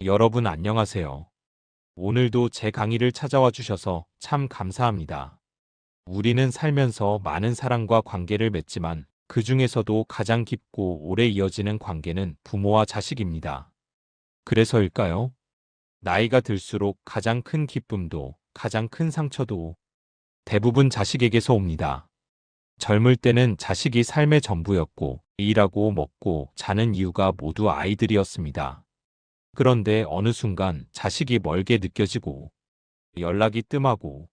여러분 안녕하세요. 오늘도 제 강의를 찾아와 주셔서 참 감사합니다. 우리는 살면서 많은 사람과 관계를 맺지만 그 중에서도 가장 깊고 오래 이어지는 관계는 부모와 자식입니다. 그래서일까요? 나이가 들수록 가장 큰 기쁨도 가장 큰 상처도 대부분 자식에게서 옵니다. 젊을 때는 자식이 삶의 전부였고 일하고 먹고 자는 이유가 모두 아이들이었습니다. 그런데 어느 순간 자식이 멀게 느껴지고 연락이 뜸하고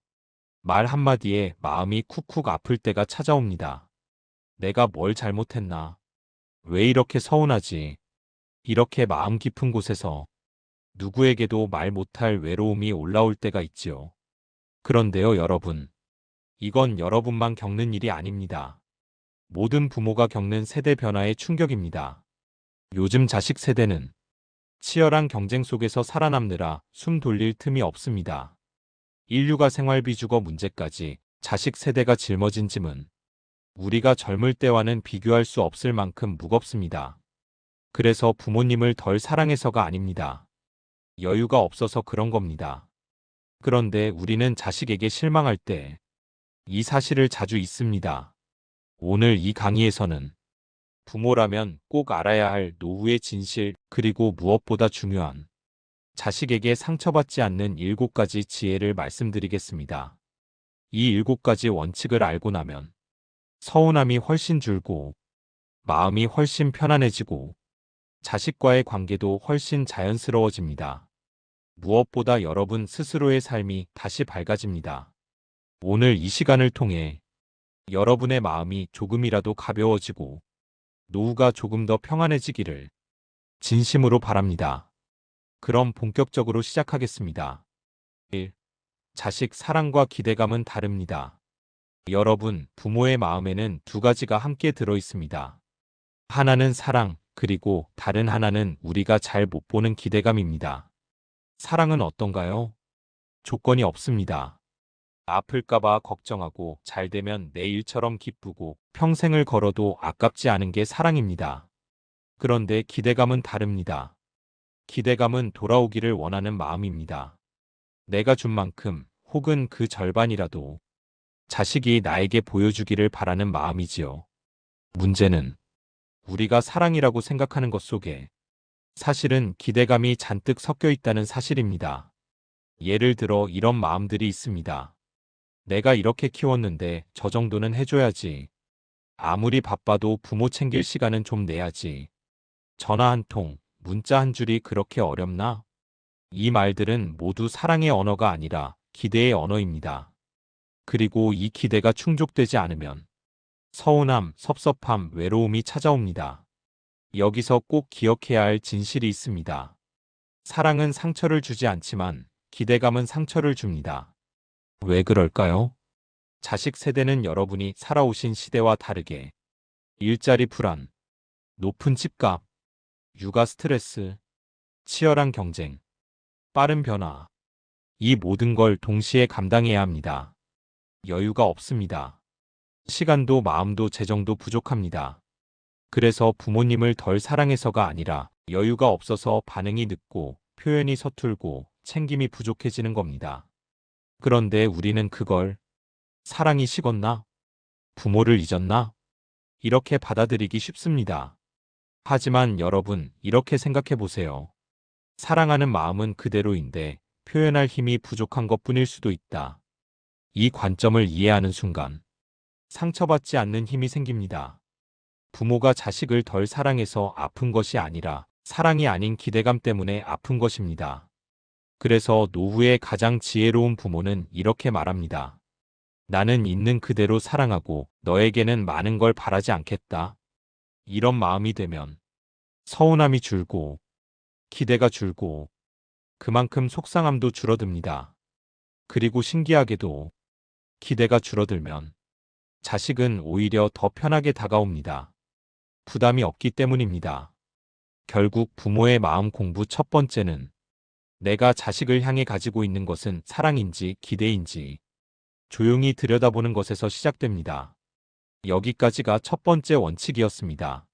말 한마디에 마음이 쿡쿡 아플 때가 찾아옵니다. 내가 뭘 잘못했나? 왜 이렇게 서운하지? 이렇게 마음 깊은 곳에서 누구에게도 말 못할 외로움이 올라올 때가 있지요. 그런데요, 여러분. 이건 여러분만 겪는 일이 아닙니다. 모든 부모가 겪는 세대 변화의 충격입니다. 요즘 자식 세대는 치열한 경쟁 속에서 살아남느라 숨 돌릴 틈이 없습니다. 인류가 생활비 주거 문제까지 자식 세대가 짊어진 짐은 우리가 젊을 때와는 비교할 수 없을 만큼 무겁습니다. 그래서 부모님을 덜 사랑해서가 아닙니다. 여유가 없어서 그런 겁니다. 그런데 우리는 자식에게 실망할 때 이 사실을 자주 잊습니다. 오늘 이 강의에서는 부모라면 꼭 알아야 할 노후의 진실, 그리고 무엇보다 중요한 자식에게 상처받지 않는 7가지 지혜를 말씀드리겠습니다. 이 7가지 원칙을 알고 나면 서운함이 훨씬 줄고 마음이 훨씬 편안해지고 자식과의 관계도 훨씬 자연스러워집니다. 무엇보다 여러분 스스로의 삶이 다시 밝아집니다. 오늘 이 시간을 통해 여러분의 마음이 조금이라도 가벼워지고 노후가 조금 더 평안해지기를 진심으로 바랍니다. 그럼 본격적으로 시작하겠습니다. 1. 자식 사랑과 기대감은 다릅니다. 여러분, 부모의 마음에는 2가지가 함께 들어 있습니다. 하나는 사랑, 그리고 다른 하나는 우리가 잘 못 보는 기대감입니다. 사랑은 어떤가요? 조건이 없습니다. 아플까봐 걱정하고 잘 되면 내일처럼 기쁘고 평생을 걸어도 아깝지 않은 게 사랑입니다. 그런데 기대감은 다릅니다. 기대감은 돌아오기를 원하는 마음입니다. 내가 준 만큼 혹은 그 절반이라도 자식이 나에게 보여주기를 바라는 마음이지요. 문제는 우리가 사랑이라고 생각하는 것 속에 사실은 기대감이 잔뜩 섞여 있다는 사실입니다. 예를 들어 이런 마음들이 있습니다. 내가 이렇게 키웠는데 저 정도는 해줘야지. 아무리 바빠도 부모 챙길 시간은 좀 내야지. 전화 한 통, 문자 한 줄이 그렇게 어렵나? 이 말들은 모두 사랑의 언어가 아니라 기대의 언어입니다. 그리고 이 기대가 충족되지 않으면 서운함, 섭섭함, 외로움이 찾아옵니다. 여기서 꼭 기억해야 할 진실이 있습니다. 사랑은 상처를 주지 않지만 기대감은 상처를 줍니다. 왜 그럴까요? 자식 세대는 여러분이 살아오신 시대와 다르게 일자리 불안, 높은 집값, 육아 스트레스, 치열한 경쟁, 빠른 변화, 이 모든 걸 동시에 감당해야 합니다. 여유가 없습니다. 시간도 마음도 재정도 부족합니다. 그래서 부모님을 덜 사랑해서가 아니라 여유가 없어서 반응이 늦고 표현이 서툴고 챙김이 부족해지는 겁니다. 그런데 우리는 그걸 사랑이 식었나? 부모를 잊었나? 이렇게 받아들이기 쉽습니다. 하지만 여러분, 이렇게 생각해 보세요. 사랑하는 마음은 그대로인데 표현할 힘이 부족한 것뿐일 수도 있다. 이 관점을 이해하는 순간 상처받지 않는 힘이 생깁니다. 부모가 자식을 덜 사랑해서 아픈 것이 아니라 사랑이 아닌 기대감 때문에 아픈 것입니다. 그래서 노후의 가장 지혜로운 부모는 이렇게 말합니다. 나는 있는 그대로 사랑하고 너에게는 많은 걸 바라지 않겠다. 이런 마음이 되면 서운함이 줄고 기대가 줄고 그만큼 속상함도 줄어듭니다. 그리고 신기하게도 기대가 줄어들면 자식은 오히려 더 편하게 다가옵니다. 부담이 없기 때문입니다. 결국 부모의 마음 공부 첫 번째는 내가 자식을 향해 가지고 있는 것은 사랑인지 기대인지 조용히 들여다보는 것에서 시작됩니다. 여기까지가 첫 번째 원칙이었습니다.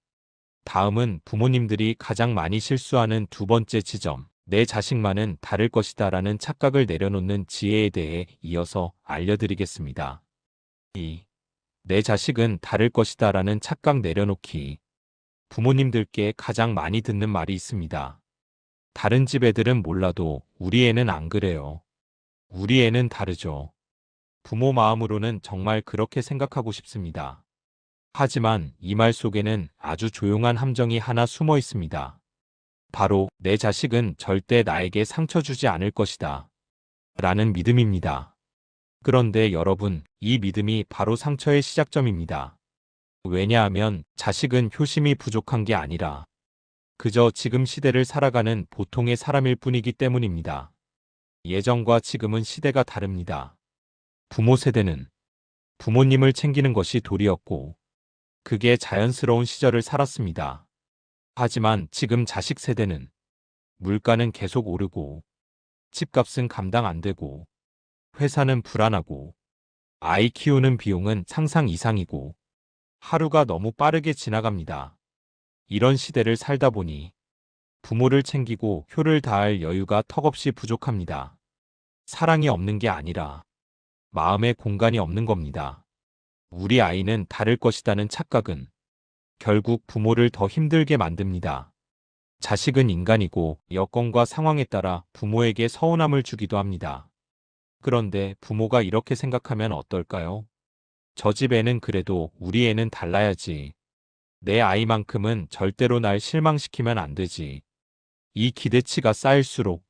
다음은 부모님들이 가장 많이 실수하는 2번째 지점, 내 자식만은 다를 것이다 라는 착각을 내려놓는 지혜에 대해 이어서 알려드리겠습니다. 2. 내 자식은 다를 것이다 라는 착각 내려놓기. 부모님들께 가장 많이 듣는 말이 있습니다. 다른 집 애들은 몰라도 우리 애는 안 그래요. 우리 애는 다르죠. 부모 마음으로는 정말 그렇게 생각하고 싶습니다. 하지만 이 말 속에는 아주 조용한 함정이 하나 숨어 있습니다. 바로 내 자식은 절대 나에게 상처 주지 않을 것이다 라는 믿음입니다. 그런데 여러분, 이 믿음이 바로 상처의 시작점입니다. 왜냐하면 자식은 효심이 부족한 게 아니라 그저 지금 시대를 살아가는 보통의 사람일 뿐이기 때문입니다. 예전과 지금은 시대가 다릅니다. 부모 세대는 부모님을 챙기는 것이 도리였고 그게 자연스러운 시절을 살았습니다. 하지만 지금 자식 세대는 물가는 계속 오르고 집값은 감당 안 되고 회사는 불안하고 아이 키우는 비용은 상상 이상이고 하루가 너무 빠르게 지나갑니다. 이런 시대를 살다 보니 부모를 챙기고 효를 다할 여유가 턱없이 부족합니다. 사랑이 없는 게 아니라 마음의 공간이 없는 겁니다. 우리 아이는 다를 것이라는 착각은 결국 부모를 더 힘들게 만듭니다. 자식은 인간이고 여건과 상황에 따라 부모에게 서운함을 주기도 합니다. 그런데 부모가 이렇게 생각하면 어떨까요? 저 집 애는 그래도 우리 애는 달라야지. 내 아이만큼은 절대로 날 실망시키면 안 되지. 이 기대치가 쌓일수록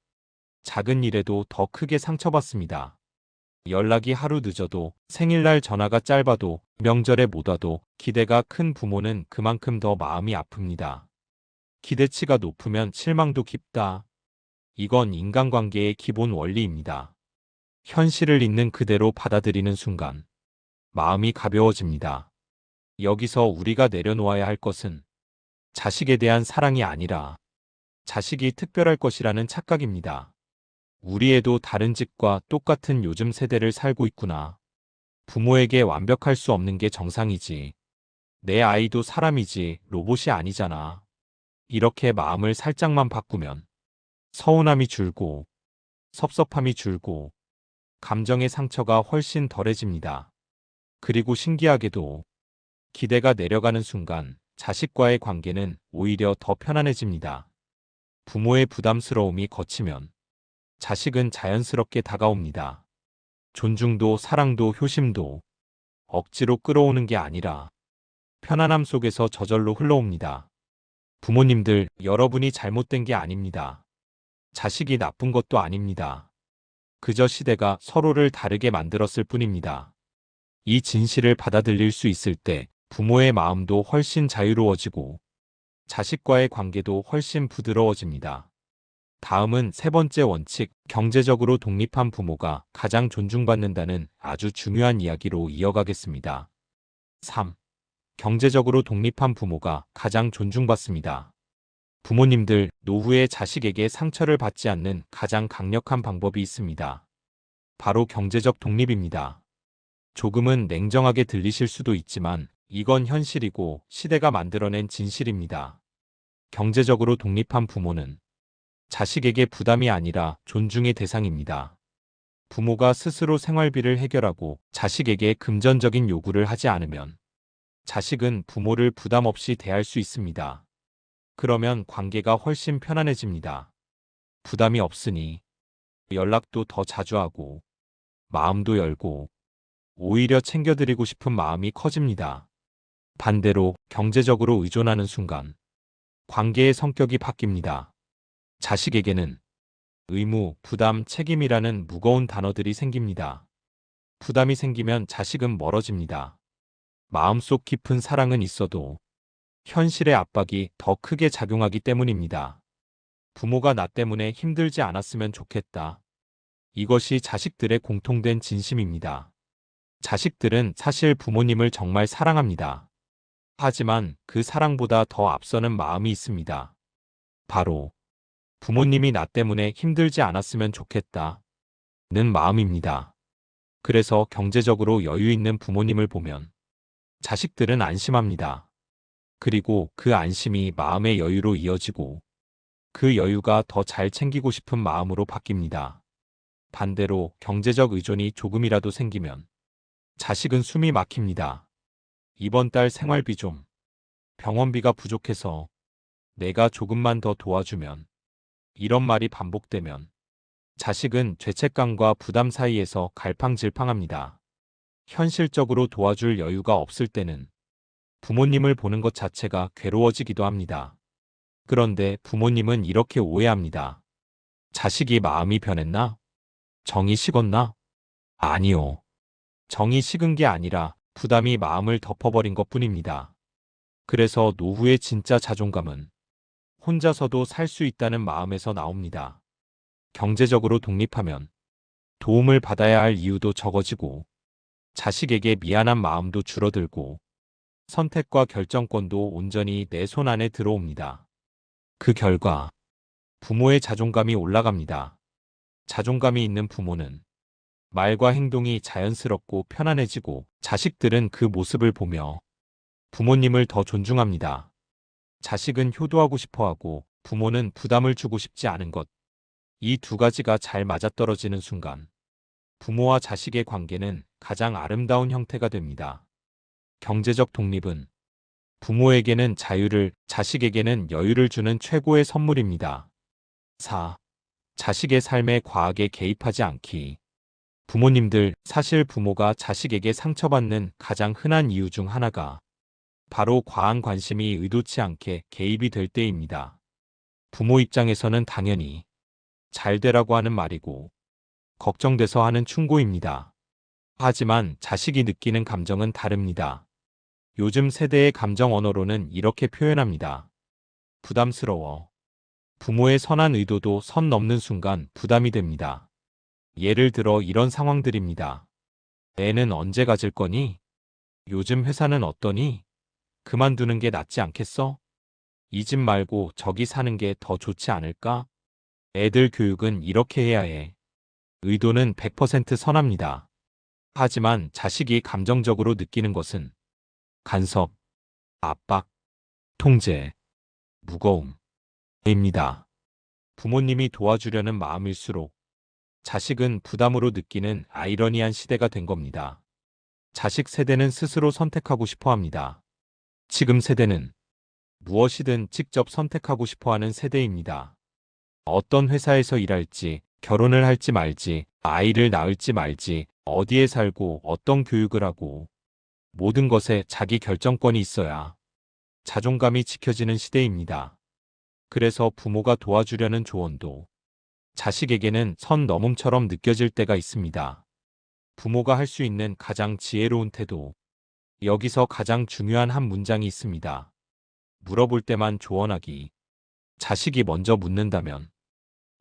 작은 일에도 더 크게 상처받습니다. 연락이 하루 늦어도, 생일날 전화가 짧아도, 명절에 못 와도 기대가 큰 부모는 그만큼 더 마음이 아픕니다. 기대치가 높으면 실망도 깊다. 이건 인간관계의 기본 원리입니다. 현실을 있는 그대로 받아들이는 순간 마음이 가벼워집니다. 여기서 우리가 내려놓아야 할 것은 자식에 대한 사랑이 아니라 자식이 특별할 것이라는 착각입니다. 우리 애도 다른 집과 똑같은 요즘 세대를 살고 있구나. 부모에게 완벽할 수 없는 게 정상이지. 내 아이도 사람이지 로봇이 아니잖아. 이렇게 마음을 살짝만 바꾸면 서운함이 줄고 섭섭함이 줄고 감정의 상처가 훨씬 덜해집니다. 그리고 신기하게도 기대가 내려가는 순간 자식과의 관계는 오히려 더 편안해집니다. 부모의 부담스러움이 거치면 자식은 자연스럽게 다가옵니다. 존중도 사랑도 효심도 억지로 끌어오는 게 아니라 편안함 속에서 저절로 흘러옵니다. 부모님들, 여러분이 잘못된 게 아닙니다. 자식이 나쁜 것도 아닙니다. 그저 시대가 서로를 다르게 만들었을 뿐입니다. 이 진실을 받아들일 수 있을 때 부모의 마음도 훨씬 자유로워지고 자식과의 관계도 훨씬 부드러워집니다. 다음은 세 번째 원칙, 경제적으로 독립한 부모가 가장 존중받는다는 아주 중요한 이야기로 이어가겠습니다. 3. 경제적으로 독립한 부모가 가장 존중받습니다. 부모님들, 노후에 자식에게 상처를 받지 않는 가장 강력한 방법이 있습니다. 바로 경제적 독립입니다. 조금은 냉정하게 들리실 수도 있지만 이건 현실이고 시대가 만들어낸 진실입니다. 경제적으로 독립한 부모는 자식에게 부담이 아니라 존중의 대상입니다. 부모가 스스로 생활비를 해결하고 자식에게 금전적인 요구를 하지 않으면 자식은 부모를 부담 없이 대할 수 있습니다. 그러면 관계가 훨씬 편안해집니다. 부담이 없으니 연락도 더 자주 하고 마음도 열고 오히려 챙겨드리고 싶은 마음이 커집니다. 반대로 경제적으로 의존하는 순간 관계의 성격이 바뀝니다. 자식에게는 의무, 부담, 책임이라는 무거운 단어들이 생깁니다. 부담이 생기면 자식은 멀어집니다. 마음속 깊은 사랑은 있어도 현실의 압박이 더 크게 작용하기 때문입니다. 부모가 나 때문에 힘들지 않았으면 좋겠다. 이것이 자식들의 공통된 진심입니다. 자식들은 사실 부모님을 정말 사랑합니다. 하지만 그 사랑보다 더 앞서는 마음이 있습니다. 바로 부모님이 나 때문에 힘들지 않았으면 좋겠다. 는 마음입니다. 그래서 경제적으로 여유 있는 부모님을 보면 자식들은 안심합니다. 그리고 그 안심이 마음의 여유로 이어지고 그 여유가 더 잘 챙기고 싶은 마음으로 바뀝니다. 반대로 경제적 의존이 조금이라도 생기면 자식은 숨이 막힙니다. 이번 달 생활비 좀, 병원비가 부족해서 내가 조금만 더 도와주면, 이런 말이 반복되면 자식은 죄책감과 부담 사이에서 갈팡질팡합니다. 현실적으로 도와줄 여유가 없을 때는 부모님을 보는 것 자체가 괴로워지기도 합니다. 그런데 부모님은 이렇게 오해합니다. 자식이 마음이 변했나? 정이 식었나? 아니요. 정이 식은 게 아니라 부담이 마음을 덮어버린 것뿐입니다. 그래서 노후의 진짜 자존감은 혼자서도 살 수 있다는 마음에서 나옵니다. 경제적으로 독립하면 도움을 받아야 할 이유도 적어지고 자식에게 미안한 마음도 줄어들고 선택과 결정권도 온전히 내 손 안에 들어옵니다. 그 결과 부모의 자존감이 올라갑니다. 자존감이 있는 부모는 말과 행동이 자연스럽고 편안해지고 자식들은 그 모습을 보며 부모님을 더 존중합니다. 자식은 효도하고 싶어하고 부모는 부담을 주고 싶지 않은 것. 이 두 가지가 잘 맞아떨어지는 순간 부모와 자식의 관계는 가장 아름다운 형태가 됩니다. 경제적 독립은 부모에게는 자유를, 자식에게는 여유를 주는 최고의 선물입니다. 4. 자식의 삶에 과하게 개입하지 않기. 부모님들, 사실 부모가 자식에게 상처받는 가장 흔한 이유 중 하나가 바로 과한 관심이 의도치 않게 개입이 될 때입니다. 부모 입장에서는 당연히 잘 되라고 하는 말이고 걱정돼서 하는 충고입니다. 하지만 자식이 느끼는 감정은 다릅니다. 요즘 세대의 감정 언어로는 이렇게 표현합니다. 부담스러워. 부모의 선한 의도도 선 넘는 순간 부담이 됩니다. 예를 들어 이런 상황들입니다. 애는 언제 가질 거니? 요즘 회사는 어떠니? 그만두는 게 낫지 않겠어? 이 집 말고 저기 사는 게 더 좋지 않을까? 애들 교육은 이렇게 해야 해. 의도는 100% 선합니다. 하지만 자식이 감정적으로 느끼는 것은 간섭, 압박, 통제, 무거움입니다. 부모님이 도와주려는 마음일수록 자식은 부담으로 느끼는 아이러니한 시대가 된 겁니다. 자식 세대는 스스로 선택하고 싶어 합니다. 지금 세대는 무엇이든 직접 선택하고 싶어 하는 세대입니다. 어떤 회사에서 일할지, 결혼을 할지 말지, 아이를 낳을지 말지, 어디에 살고 어떤 교육을 하고 모든 것에 자기 결정권이 있어야 자존감이 지켜지는 시대입니다. 그래서 부모가 도와주려는 조언도 자식에게는 선 넘음처럼 느껴질 때가 있습니다. 부모가 할 수 있는 가장 지혜로운 태도. 여기서 가장 중요한 한 문장이 있습니다. 물어볼 때만 조언하기. 자식이 먼저 묻는다면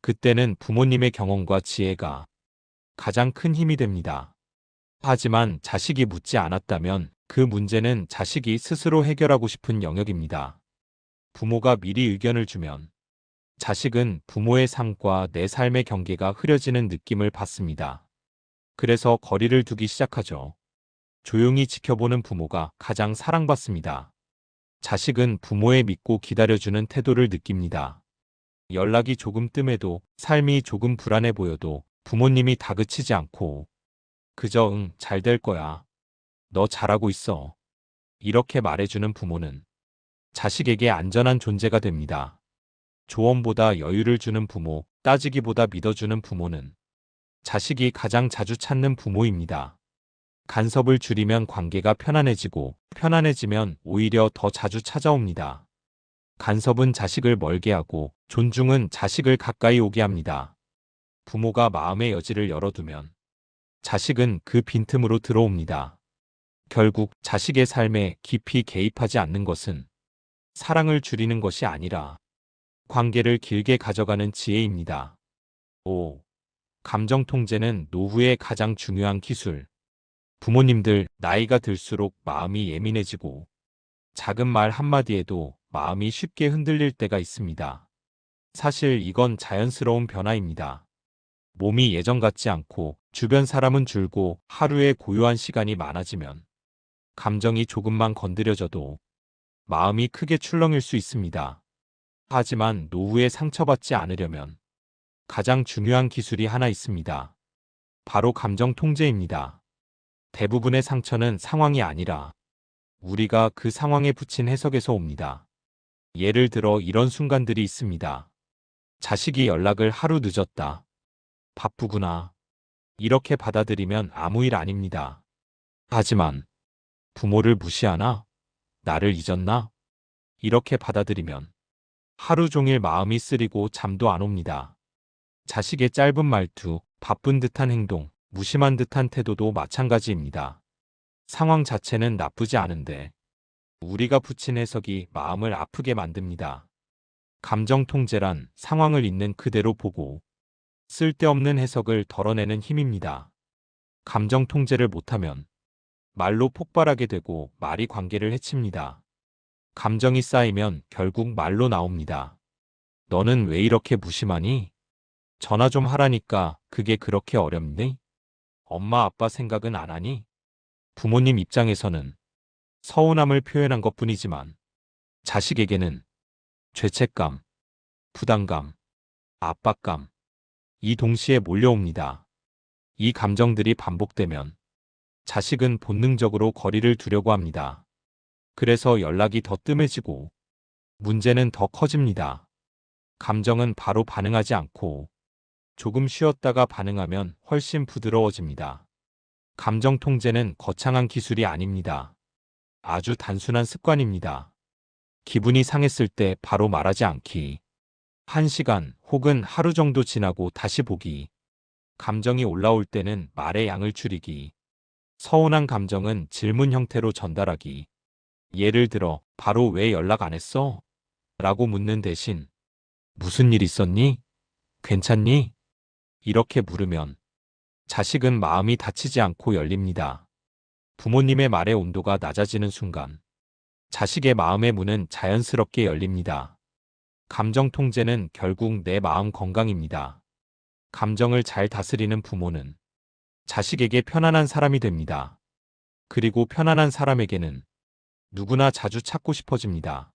그때는 부모님의 경험과 지혜가 가장 큰 힘이 됩니다. 하지만 자식이 묻지 않았다면 그 문제는 자식이 스스로 해결하고 싶은 영역입니다. 부모가 미리 의견을 주면 자식은 부모의 삶과 내 삶의 경계가 흐려지는 느낌을 받습니다. 그래서 거리를 두기 시작하죠. 조용히 지켜보는 부모가 가장 사랑받습니다. 자식은 부모의 믿고 기다려주는 태도를 느낍니다. 연락이 조금 뜸해도 삶이 조금 불안해 보여도 부모님이 다그치지 않고 그저 응, 잘 될 거야. 너 잘하고 있어. 이렇게 말해주는 부모는 자식에게 안전한 존재가 됩니다. 조언보다 여유를 주는 부모, 따지기보다 믿어주는 부모는 자식이 가장 자주 찾는 부모입니다. 간섭을 줄이면 관계가 편안해지고 편안해지면 오히려 더 자주 찾아옵니다. 간섭은 자식을 멀게 하고 존중은 자식을 가까이 오게 합니다. 부모가 마음의 여지를 열어두면 자식은 그 빈틈으로 들어옵니다. 결국 자식의 삶에 깊이 개입하지 않는 것은 사랑을 줄이는 것이 아니라 관계를 길게 가져가는 지혜입니다. 5. 감정 통제는 노후의 가장 중요한 기술. 부모님들 나이가 들수록 마음이 예민해지고 작은 말 한마디에도 마음이 쉽게 흔들릴 때가 있습니다. 사실 이건 자연스러운 변화입니다. 몸이 예전 같지 않고 주변 사람은 줄고 하루에 고요한 시간이 많아지면 감정이 조금만 건드려져도 마음이 크게 출렁일 수 있습니다. 하지만 노후에 상처받지 않으려면 가장 중요한 기술이 하나 있습니다. 바로 감정 통제입니다. 대부분의 상처는 상황이 아니라 우리가 그 상황에 붙인 해석에서 옵니다. 예를 들어 이런 순간들이 있습니다. 자식이 연락을 하루 늦었다. 바쁘구나. 이렇게 받아들이면 아무 일 아닙니다. 하지만 부모를 무시하나? 나를 잊었나? 이렇게 받아들이면 하루 종일 마음이 쓰리고 잠도 안 옵니다. 자식의 짧은 말투, 바쁜 듯한 행동, 무심한 듯한 태도도 마찬가지입니다. 상황 자체는 나쁘지 않은데 우리가 붙인 해석이 마음을 아프게 만듭니다. 감정 통제란 상황을 있는 그대로 보고 쓸데없는 해석을 덜어내는 힘입니다. 감정 통제를 못하면 말로 폭발하게 되고 말이 관계를 해칩니다. 감정이 쌓이면 결국 말로 나옵니다. 너는 왜 이렇게 무심하니? 전화 좀 하라니까 그게 그렇게 어렵니? 엄마 아빠 생각은 안 하니? 부모님 입장에서는 서운함을 표현한 것뿐이지만 자식에게는 죄책감, 부담감, 압박감, 이 동시에 몰려옵니다. 이 감정들이 반복되면 자식은 본능적으로 거리를 두려고 합니다. 그래서 연락이 더 뜸해지고 문제는 더 커집니다. 감정은 바로 반응하지 않고 조금 쉬었다가 반응하면 훨씬 부드러워집니다. 감정 통제는 거창한 기술이 아닙니다. 아주 단순한 습관입니다. 기분이 상했을 때 바로 말하지 않기. 1시간 혹은 하루 정도 지나고 다시 보기. 감정이 올라올 때는 말의 양을 줄이기. 서운한 감정은 질문 형태로 전달하기. 예를 들어, 바로 왜 연락 안 했어? 라고 묻는 대신, 무슨 일 있었니? 괜찮니? 이렇게 물으면 자식은 마음이 다치지 않고 열립니다. 부모님의 말의 온도가 낮아지는 순간 자식의 마음의 문은 자연스럽게 열립니다. 감정 통제는 결국 내 마음 건강입니다. 감정을 잘 다스리는 부모는 자식에게 편안한 사람이 됩니다. 그리고 편안한 사람에게는 누구나 자주 찾고 싶어집니다.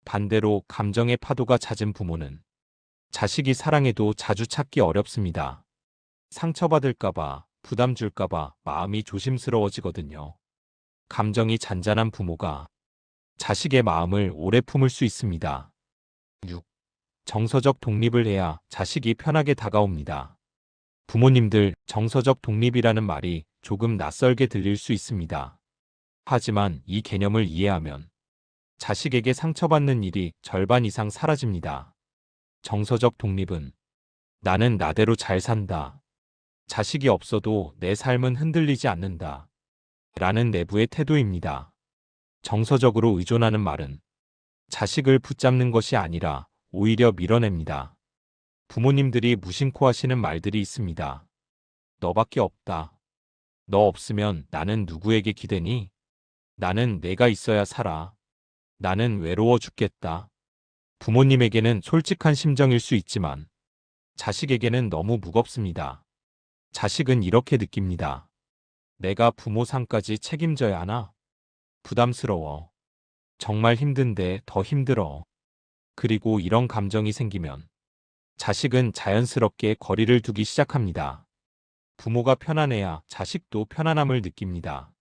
반대로 감정의 파도가 잦은 부모는 자식이 사랑해도 자주 찾기 어렵습니다. 상처받을까봐, 부담 줄까봐 마음이 조심스러워지거든요. 감정이 잔잔한 부모가 자식의 마음을 오래 품을 수 있습니다. 6. 정서적 독립을 해야 자식이 편하게 다가옵니다. 부모님들, 정서적 독립이라는 말이 조금 낯설게 들릴 수 있습니다. 하지만 이 개념을 이해하면 자식에게 상처받는 일이 절반 이상 사라집니다. 정서적 독립은 나는 나대로 잘 산다. 자식이 없어도 내 삶은 흔들리지 않는다. 라는 내부의 태도입니다. 정서적으로 의존하는 말은 자식을 붙잡는 것이 아니라 오히려 밀어냅니다. 부모님들이 무심코 하시는 말들이 있습니다. 너밖에 없다. 너 없으면 나는 누구에게 기대니? 나는 내가 있어야 살아. 나는 외로워 죽겠다. 부모님에게는 솔직한 심정일 수 있지만 자식에게는 너무 무겁습니다. 자식은 이렇게 느낍니다. 내가 부모 상까지 책임져야 하나? 부담스러워. 정말 힘든데 더 힘들어. 그리고 이런 감정이 생기면 자식은 자연스럽게 거리를 두기 시작합니다. 부모가 편안해야 자식도 편안함을 느낍니다.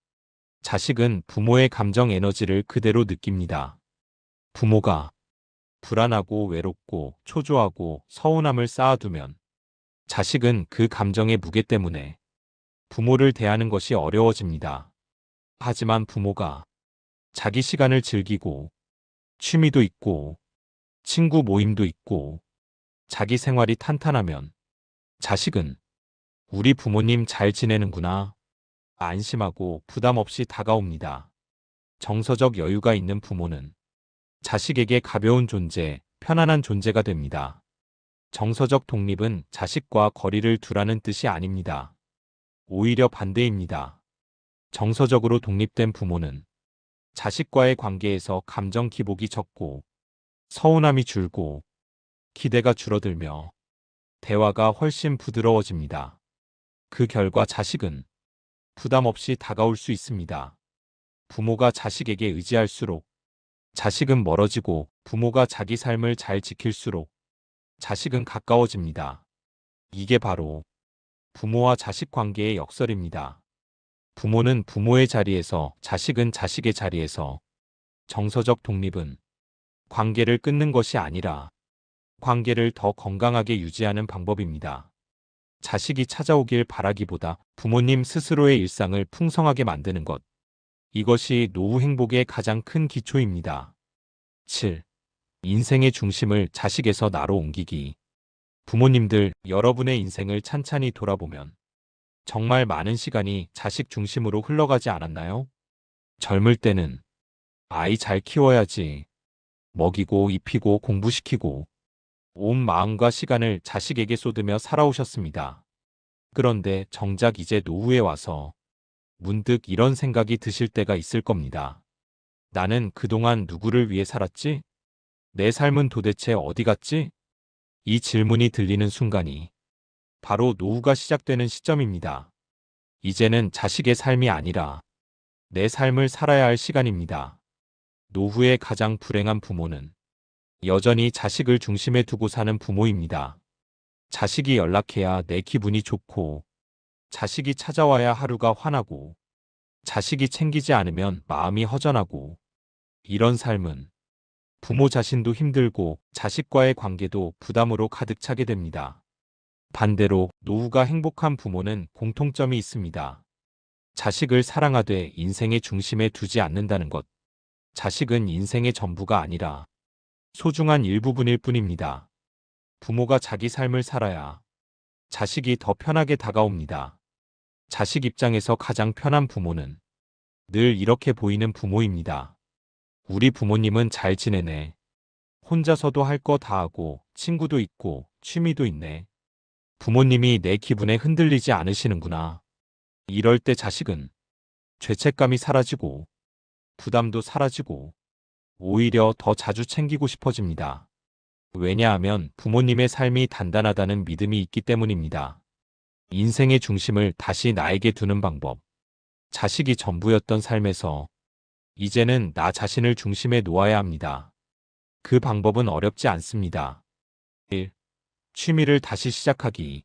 자식은 부모의 감정 에너지를 그대로 느낍니다. 부모가 불안하고 외롭고 초조하고 서운함을 쌓아두면 자식은 그 감정의 무게 때문에 부모를 대하는 것이 어려워집니다. 하지만 부모가 자기 시간을 즐기고 취미도 있고 친구 모임도 있고 자기 생활이 탄탄하면 자식은 우리 부모님 잘 지내는구나 안심하고 부담 없이 다가옵니다. 정서적 여유가 있는 부모는 자식에게 가벼운 존재, 편안한 존재가 됩니다. 정서적 독립은 자식과 거리를 두라는 뜻이 아닙니다. 오히려 반대입니다. 정서적으로 독립된 부모는 자식과의 관계에서 감정 기복이 적고 서운함이 줄고 기대가 줄어들며 대화가 훨씬 부드러워집니다. 그 결과 자식은 부담 없이 다가올 수 있습니다. 부모가 자식에게 의지할수록 자식은 멀어지고 부모가 자기 삶을 잘 지킬수록 자식은 가까워집니다. 이게 바로 부모와 자식 관계의 역설입니다. 부모는 부모의 자리에서, 자식은 자식의 자리에서. 정서적 독립은 관계를 끊는 것이 아니라 관계를 더 건강하게 유지하는 방법입니다. 자식이 찾아오길 바라기보다 부모님 스스로의 일상을 풍성하게 만드는 것. 이것이 노후 행복의 가장 큰 기초입니다. 7. 인생의 중심을 자식에서 나로 옮기기. 부모님들, 여러분의 인생을 찬찬히 돌아보면 정말 많은 시간이 자식 중심으로 흘러가지 않았나요? 젊을 때는 아이 잘 키워야지. 먹이고 입히고 공부시키고 온 마음과 시간을 자식에게 쏟으며 살아오셨습니다. 그런데 정작 이제 노후에 와서 문득 이런 생각이 드실 때가 있을 겁니다. 나는 그동안 누구를 위해 살았지? 내 삶은 도대체 어디 갔지? 이 질문이 들리는 순간이 바로 노후가 시작되는 시점입니다. 이제는 자식의 삶이 아니라 내 삶을 살아야 할 시간입니다. 노후의 가장 불행한 부모는 여전히 자식을 중심에 두고 사는 부모입니다. 자식이 연락해야 내 기분이 좋고, 자식이 찾아와야 하루가 환하고, 자식이 챙기지 않으면 마음이 허전하고, 이런 삶은 부모 자신도 힘들고 자식과의 관계도 부담으로 가득 차게 됩니다. 반대로 노후가 행복한 부모는 공통점이 있습니다. 자식을 사랑하되 인생의 중심에 두지 않는다는 것. 자식은 인생의 전부가 아니라 소중한 일부분일 뿐입니다. 부모가 자기 삶을 살아야 자식이 더 편하게 다가옵니다. 자식 입장에서 가장 편한 부모는 늘 이렇게 보이는 부모입니다. 우리 부모님은 잘 지내네. 혼자서도 할 거 다 하고 친구도 있고 취미도 있네. 부모님이 내 기분에 흔들리지 않으시는구나. 이럴 때 자식은 죄책감이 사라지고 부담도 사라지고 오히려 더 자주 챙기고 싶어집니다. 왜냐하면 부모님의 삶이 단단하다는 믿음이 있기 때문입니다. 인생의 중심을 다시 나에게 두는 방법. 자식이 전부였던 삶에서 이제는 나 자신을 중심에 놓아야 합니다. 그 방법은 어렵지 않습니다. 1. 취미를 다시 시작하기.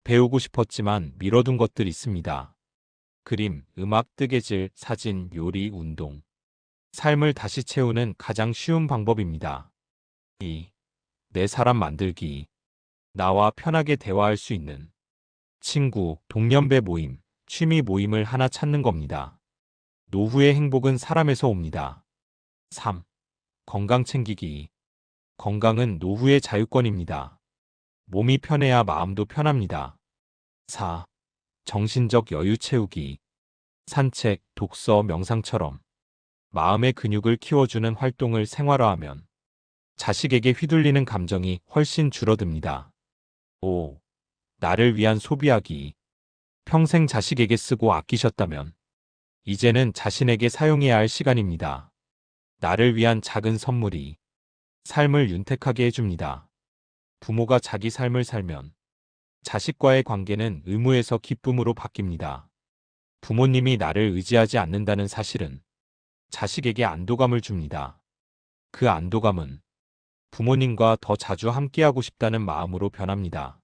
배우고 싶었지만 미뤄둔 것들 있습니다. 그림, 음악, 뜨개질, 사진, 요리, 운동. 삶을 다시 채우는 가장 쉬운 방법입니다. 2. 내 사람 만들기. 나와 편하게 대화할 수 있는 친구, 동년배 모임, 취미 모임을 하나 찾는 겁니다. 노후의 행복은 사람에서 옵니다. 3. 건강 챙기기. 건강은 노후의 자유권입니다. 몸이 편해야 마음도 편합니다. 4. 정신적 여유 채우기. 산책, 독서, 명상처럼 마음의 근육을 키워주는 활동을 생활화하면 자식에게 휘둘리는 감정이 훨씬 줄어듭니다. 5. 나를 위한 소비하기. 평생 자식에게 쓰고 아끼셨다면 이제는 자신에게 사용해야 할 시간입니다. 나를 위한 작은 선물이 삶을 윤택하게 해줍니다. 부모가 자기 삶을 살면 자식과의 관계는 의무에서 기쁨으로 바뀝니다. 부모님이 나를 의지하지 않는다는 사실은 자식에게 안도감을 줍니다. 그 안도감은 부모님과 더 자주 함께하고 싶다는 마음으로 변합니다.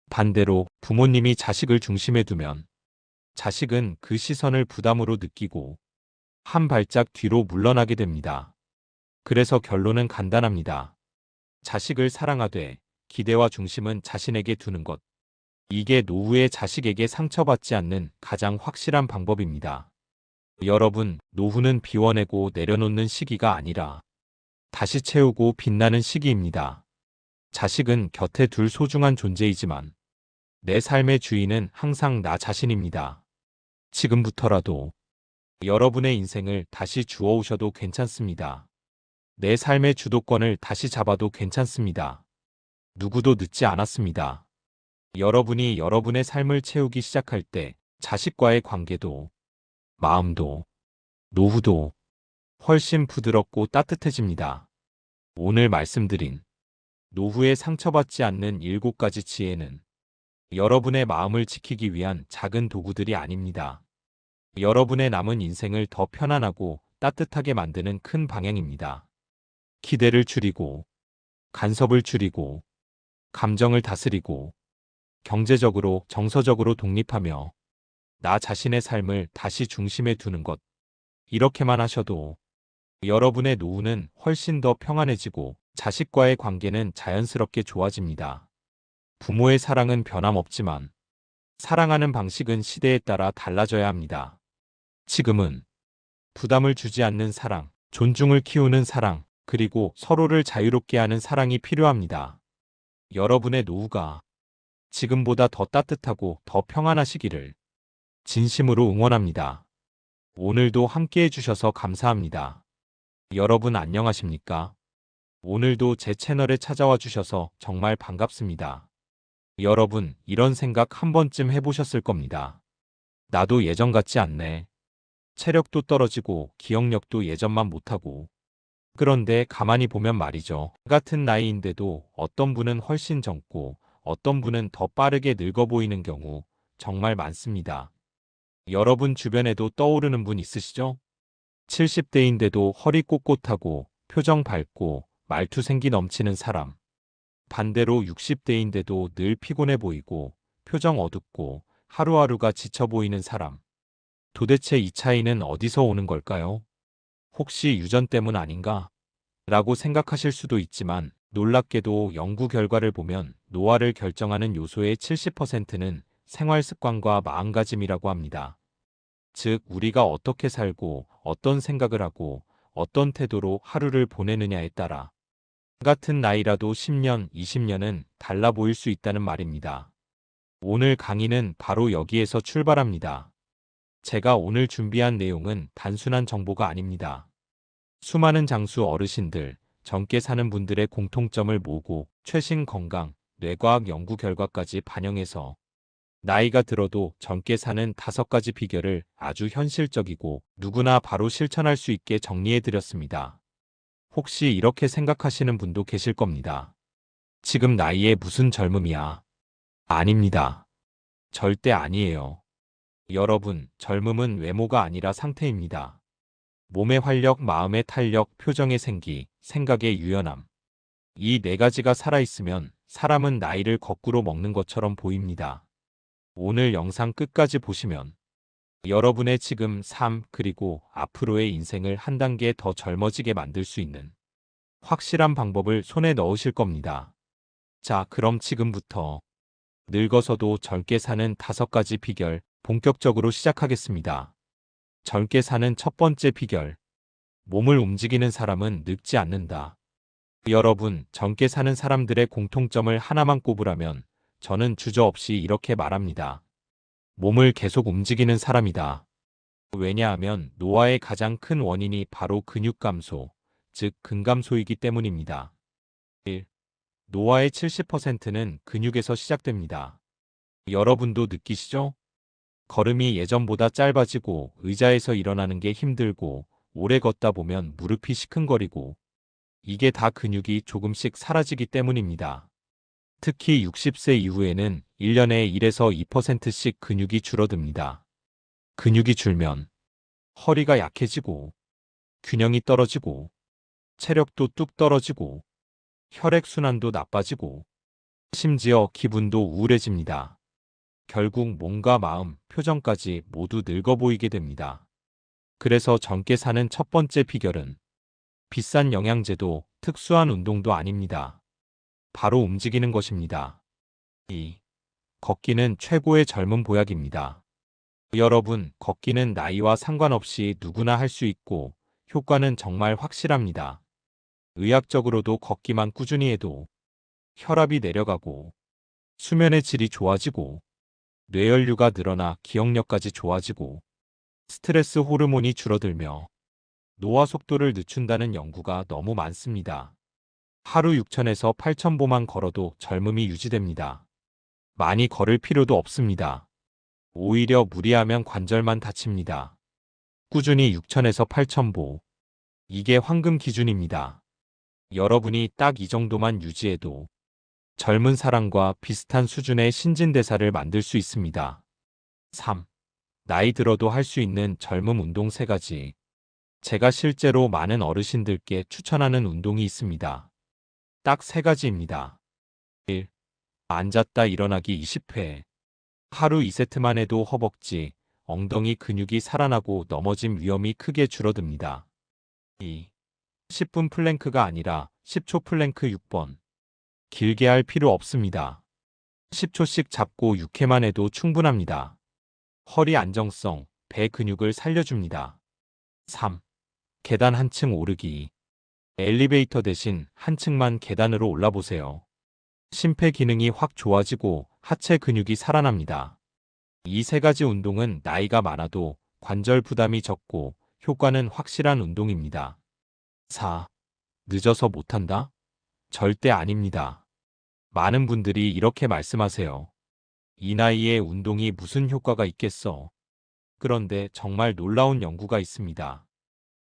반대로 부모님이 자식을 중심에 두면 자식은 그 시선을 부담으로 느끼고 한 발짝 뒤로 물러나게 됩니다. 그래서 결론은 간단합니다. 자식을 사랑하되 기대와 중심은 자신에게 두는 것. 이게 노후의 자식에게 상처받지 않는 가장 확실한 방법입니다. 여러분, 노후는 비워내고 내려놓는 시기가 아니라 다시 채우고 빛나는 시기입니다. 자식은 곁에 둘 소중한 존재이지만 내 삶의 주인은 항상 나 자신입니다. 지금부터라도 여러분의 인생을 다시 주워오셔도 괜찮습니다. 내 삶의 주도권을 다시 잡아도 괜찮습니다. 누구도 늦지 않았습니다. 여러분이 여러분의 삶을 채우기 시작할 때 자식과의 관계도, 마음도, 노후도 훨씬 부드럽고 따뜻해집니다. 오늘 말씀드린 노후에 상처받지 않는 7가지 지혜는 여러분의 마음을 지키기 위한 작은 도구들이 아닙니다. 여러분의 남은 인생을 더 편안하고 따뜻하게 만드는 큰 방향입니다. 기대를 줄이고, 간섭을 줄이고, 감정을 다스리고, 경제적으로, 정서적으로 독립하며 나 자신의 삶을 다시 중심에 두는 것. 이렇게만 하셔도 여러분의 노후는 훨씬 더 평안해지고 자식과의 관계는 자연스럽게 좋아집니다. 부모의 사랑은 변함없지만 사랑하는 방식은 시대에 따라 달라져야 합니다. 지금은 부담을 주지 않는 사랑, 존중을 키우는 사랑, 그리고 서로를 자유롭게 하는 사랑이 필요합니다. 여러분의 노후가 지금보다 더 따뜻하고 더 평안하시기를 진심으로 응원합니다. 오늘도 함께 해주셔서 감사합니다. 여러분 안녕하십니까? 오늘도 제 채널에 찾아와 주셔서 정말 반갑습니다. 여러분, 이런 생각 한 번쯤 해보셨을 겁니다. 나도 예전 같지 않네. 체력도 떨어지고 기억력도 예전만 못하고. 그런데 가만히 보면 말이죠. 같은 나이인데도 어떤 분은 훨씬 젊고 어떤 분은 더 빠르게 늙어 보이는 경우 정말 많습니다. 여러분 주변에도 떠오르는 분 있으시죠? 70대인데도 허리 꼿꼿하고 표정 밝고 말투 생기 넘치는 사람. 반대로 60대인데도 늘 피곤해 보이고 표정 어둡고 하루하루가 지쳐 보이는 사람. 도대체 이 차이는 어디서 오는 걸까요? 혹시 유전 때문 아닌가? 라고 생각하실 수도 있지만 놀랍게도 연구 결과를 보면 노화를 결정하는 요소의 70%는 생활 습관과 마음가짐이라고 합니다. 즉, 우리가 어떻게 살고 어떤 생각을 하고 어떤 태도로 하루를 보내느냐에 따라 같은 나이라도 10년, 20년은 달라 보일 수 있다는 말입니다. 오늘 강의는 바로 여기에서 출발합니다. 제가 오늘 준비한 내용은 단순한 정보가 아닙니다. 수많은 장수 어르신들, 젊게 사는 분들의 공통점을 모으고 최신 건강, 뇌과학 연구 결과까지 반영해서 나이가 들어도 젊게 사는 5가지 비결을 아주 현실적이고 누구나 바로 실천할 수 있게 정리해드렸습니다. 혹시 이렇게 생각하시는 분도 계실 겁니다. 지금 나이에 무슨 젊음이야? 아닙니다. 절대 아니에요. 여러분, 젊음은 외모가 아니라 상태입니다. 몸의 활력, 마음의 탄력, 표정의 생기, 생각의 유연함. 이 4가지가 살아있으면 사람은 나이를 거꾸로 먹는 것처럼 보입니다. 오늘 영상 끝까지 보시면 여러분의 지금 삶 그리고 앞으로의 인생을 한 단계 더 젊어지게 만들 수 있는 확실한 방법을 손에 넣으실 겁니다. 자, 그럼 지금부터 늙어서도 젊게 사는 5가지 비결 본격적으로 시작하겠습니다. 젊게 사는 첫 번째 비결. 몸을 움직이는 사람은 늙지 않는다. 여러분, 젊게 사는 사람들의 공통점을 하나만 꼽으라면 저는 주저없이 이렇게 말합니다. 몸을 계속 움직이는 사람이다. 왜냐하면 노화의 가장 큰 원인이 바로 근육 감소, 즉 근감소이기 때문입니다. 1. 노화의 70%는 근육에서 시작됩니다. 여러분도 느끼시죠? 걸음이 예전보다 짧아지고 의자에서 일어나는 게 힘들고 오래 걷다 보면 무릎이 시큰거리고 이게 다 근육이 조금씩 사라지기 때문입니다. 특히 60세 이후에는 1년에 1에서 2%씩 근육이 줄어듭니다. 근육이 줄면 허리가 약해지고 균형이 떨어지고 체력도 뚝 떨어지고 혈액순환도 나빠지고 심지어 기분도 우울해집니다. 결국 몸과 마음, 표정까지 모두 늙어 보이게 됩니다. 그래서 젊게 사는 첫 번째 비결은 비싼 영양제도 특수한 운동도 아닙니다. 바로 움직이는 것입니다. 2. 걷기는 최고의 젊은 보약입니다. 여러분, 걷기는 나이와 상관없이 누구나 할 수 있고 효과는 정말 확실합니다. 의학적으로도 걷기만 꾸준히 해도 혈압이 내려가고 수면의 질이 좋아지고 뇌연류가 늘어나 기억력까지 좋아지고 스트레스 호르몬이 줄어들며 노화 속도를 늦춘다는 연구가 너무 많습니다. 하루 6,000에서 8,000보만 걸어도 젊음이 유지됩니다. 많이 걸을 필요도 없습니다. 오히려 무리하면 관절만 다칩니다. 꾸준히 6,000에서 8,000보. 이게 황금 기준입니다. 여러분이 딱 이 정도만 유지해도 젊은 사람과 비슷한 수준의 신진대사를 만들 수 있습니다. 3. 나이 들어도 할 수 있는 젊음 운동 3가지. 제가 실제로 많은 어르신들께 추천하는 운동이 있습니다. 딱 3가지입니다. 1. 앉았다 일어나기 20회. 하루 2세트만 해도 허벅지, 엉덩이 근육이 살아나고 넘어짐 위험이 크게 줄어듭니다. 2. 10분 플랭크가 아니라 10초 플랭크 6번. 길게 할 필요 없습니다. 10초씩 잡고 6회만 해도 충분합니다. 허리 안정성, 배 근육을 살려줍니다. 3. 계단 한 층 오르기. 엘리베이터 대신 한 층만 계단으로 올라보세요. 심폐 기능이 확 좋아지고 하체 근육이 살아납니다. 이 3가지 운동은 나이가 많아도 관절 부담이 적고 효과는 확실한 운동입니다. 4. 늦어서 못한다? 절대 아닙니다. 많은 분들이 이렇게 말씀하세요. 이 나이에 운동이 무슨 효과가 있겠어? 그런데 정말 놀라운 연구가 있습니다.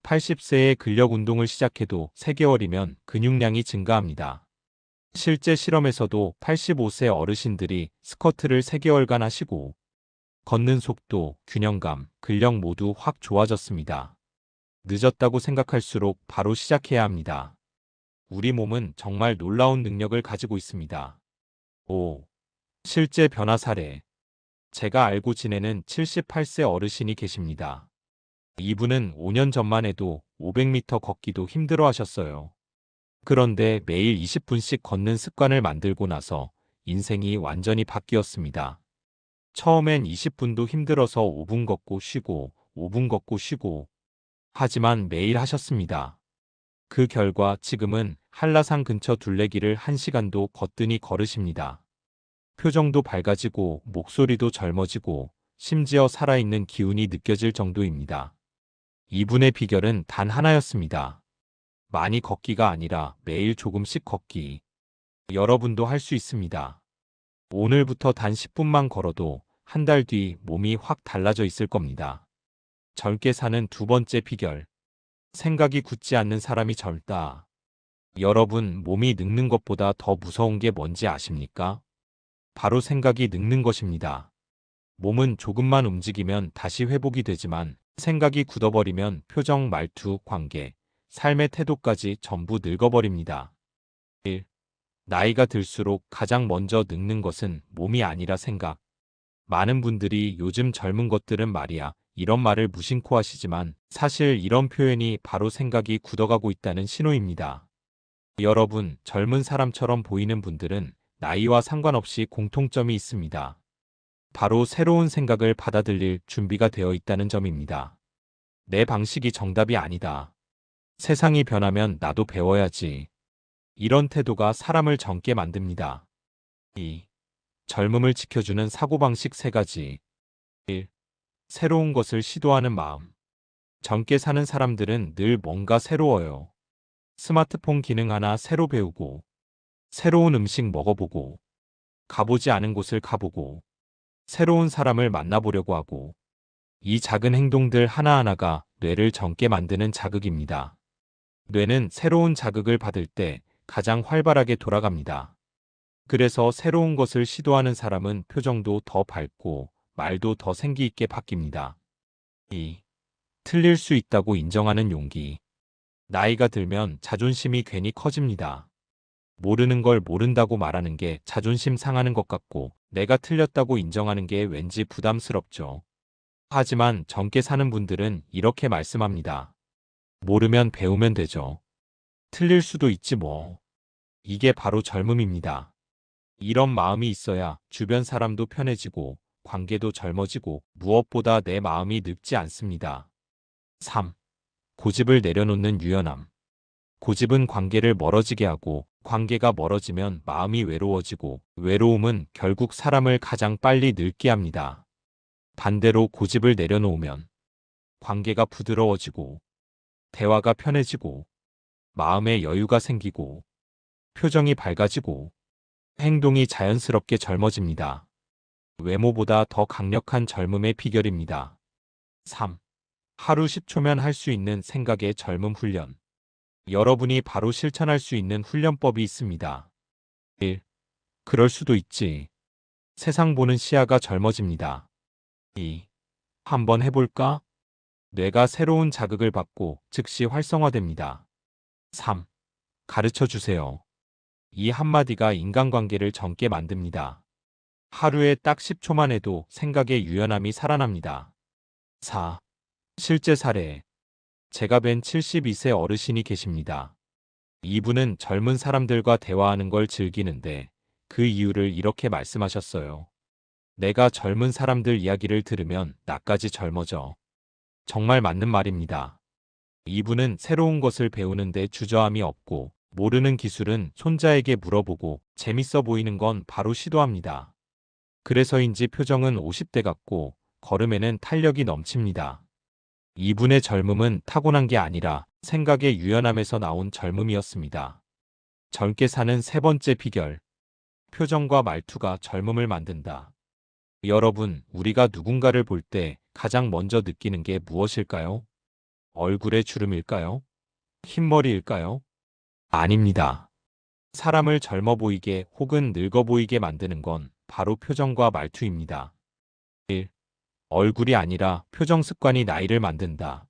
80세에 근력 운동을 시작해도 3개월이면 근육량이 증가합니다. 실제 실험에서도 85세 어르신들이 스쿼트를 3개월간 하시고 걷는 속도, 균형감, 근력 모두 확 좋아졌습니다. 늦었다고 생각할수록 바로 시작해야 합니다. 우리 몸은 정말 놀라운 능력을 가지고 있습니다. 5. 실제 변화 사례. 제가 알고 지내는 78세 어르신이 계십니다. 이분은 5년 전만 해도 500m 걷기도 힘들어 하셨어요. 그런데 매일 20분씩 걷는 습관을 만들고 나서 인생이 완전히 바뀌었습니다. 처음엔 20분도 힘들어서 5분 걷고 쉬고 5분 걷고 쉬고 하지만 매일 하셨습니다. 그 결과 지금은 한라산 근처 둘레길을 1시간도 거뜬히 걸으십니다. 표정도 밝아지고 목소리도 젊어지고 심지어 살아있는 기운이 느껴질 정도입니다. 이분의 비결은 단 하나였습니다. 많이 걷기가 아니라 매일 조금씩 걷기. 여러분도 할 수 있습니다. 오늘부터 단 10분만 걸어도 한 달 뒤 몸이 확 달라져 있을 겁니다. 젊게 사는 2번째 비결. 생각이 굳지 않는 사람이 젊다. 여러분, 몸이 늙는 것보다 더 무서운 게 뭔지 아십니까? 바로 생각이 늙는 것입니다. 몸은 조금만 움직이면 다시 회복이 되지만 생각이 굳어버리면 표정, 말투, 관계, 삶의 태도까지 전부 늙어버립니다. 1. 나이가 들수록 가장 먼저 늙는 것은 몸이 아니라 생각. 많은 분들이 요즘 젊은 것들은 말이야 이런 말을 무심코 하시지만 사실 이런 표현이 바로 생각이 굳어가고 있다는 신호입니다. 여러분, 젊은 사람처럼 보이는 분들은 나이와 상관없이 공통점이 있습니다. 바로 새로운 생각을 받아들일 준비가 되어 있다는 점입니다. 내 방식이 정답이 아니다. 세상이 변하면 나도 배워야지. 이런 태도가 사람을 젊게 만듭니다. 2. 젊음을 지켜주는 사고방식 3가지. 1. 새로운 것을 시도하는 마음. 젊게 사는 사람들은 늘 뭔가 새로워요. 스마트폰 기능 하나 새로 배우고, 새로운 음식 먹어보고, 가보지 않은 곳을 가보고, 새로운 사람을 만나보려고 하고, 이 작은 행동들 하나하나가 뇌를 젊게 만드는 자극입니다. 뇌는 새로운 자극을 받을 때 가장 활발하게 돌아갑니다. 그래서 새로운 것을 시도하는 사람은 표정도 더 밝고 말도 더 생기 있게 바뀝니다. 2. 틀릴 수 있다고 인정하는 용기. 나이가 들면 자존심이 괜히 커집니다. 모르는 걸 모른다고 말하는 게 자존심 상하는 것 같고 내가 틀렸다고 인정하는 게 왠지 부담스럽죠. 하지만 젊게 사는 분들은 이렇게 말씀합니다. 모르면 배우면 되죠. 틀릴 수도 있지 뭐. 이게 바로 젊음입니다. 이런 마음이 있어야 주변 사람도 편해지고 관계도 젊어지고 무엇보다 내 마음이 늙지 않습니다. 3. 고집을 내려놓는 유연함. 고집은 관계를 멀어지게 하고 관계가 멀어지면 마음이 외로워지고 외로움은 결국 사람을 가장 빨리 늙게 합니다. 반대로 고집을 내려놓으면 관계가 부드러워지고 대화가 편해지고 마음에 여유가 생기고 표정이 밝아지고 행동이 자연스럽게 젊어집니다. 외모보다 더 강력한 젊음의 비결입니다. 3. 하루 10초면 할 수 있는 생각의 젊음 훈련. 여러분이 바로 실천할 수 있는 훈련법이 있습니다. 1. 그럴 수도 있지. 세상 보는 시야가 젊어집니다. 2. 한번 해볼까? 뇌가 새로운 자극을 받고 즉시 활성화됩니다. 3. 가르쳐 주세요. 이 한마디가 인간관계를 젊게 만듭니다. 하루에 딱 10초만 해도 생각의 유연함이 살아납니다. 4. 실제 사례. 제가 뵌 72세 어르신이 계십니다. 이분은 젊은 사람들과 대화하는 걸 즐기는데 그 이유를 이렇게 말씀하셨어요. 내가 젊은 사람들 이야기를 들으면 나까지 젊어져. 정말 맞는 말입니다. 이분은 새로운 것을 배우는데 주저함이 없고 모르는 기술은 손자에게 물어보고 재밌어 보이는 건 바로 시도합니다. 그래서인지 표정은 50대 같고 걸음에는 탄력이 넘칩니다. 이분의 젊음은 타고난 게 아니라 생각의 유연함에서 나온 젊음이었습니다. 젊게 사는 세 번째 비결. 표정과 말투가 젊음을 만든다. 여러분, 우리가 누군가를 볼 때 가장 먼저 느끼는 게 무엇일까요? 얼굴의 주름일까요? 흰머리일까요? 아닙니다. 사람을 젊어 보이게 혹은 늙어 보이게 만드는 건 바로 표정과 말투입니다. 1. 얼굴이 아니라 표정 습관이 나이를 만든다.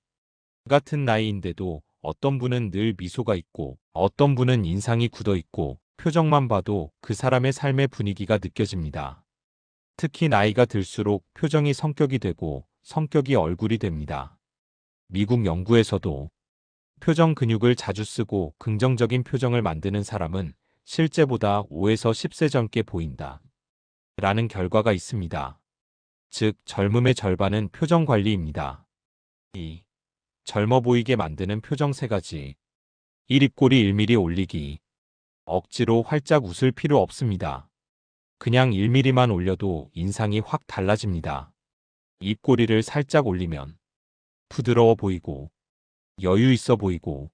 같은 나이인데도 어떤 분은 늘 미소가 있고 어떤 분은 인상이 굳어 있고 표정만 봐도 그 사람의 삶의 분위기가 느껴집니다. 특히 나이가 들수록 표정이 성격이 되고 성격이 얼굴이 됩니다. 미국 연구에서도 표정 근육을 자주 쓰고 긍정적인 표정을 만드는 사람은 실제보다 5에서 10세 젊게 보인다. 라는 결과가 있습니다. 즉, 젊음의 절반은 표정 관리입니다. 2. 젊어 보이게 만드는 표정 3가지. 1. 입꼬리 1mm 올리기. 억지로 활짝 웃을 필요 없습니다. 그냥 1mm만 올려도 인상이 확 달라집니다. 입꼬리를 살짝 올리면 부드러워 보이고 여유 있어 보이고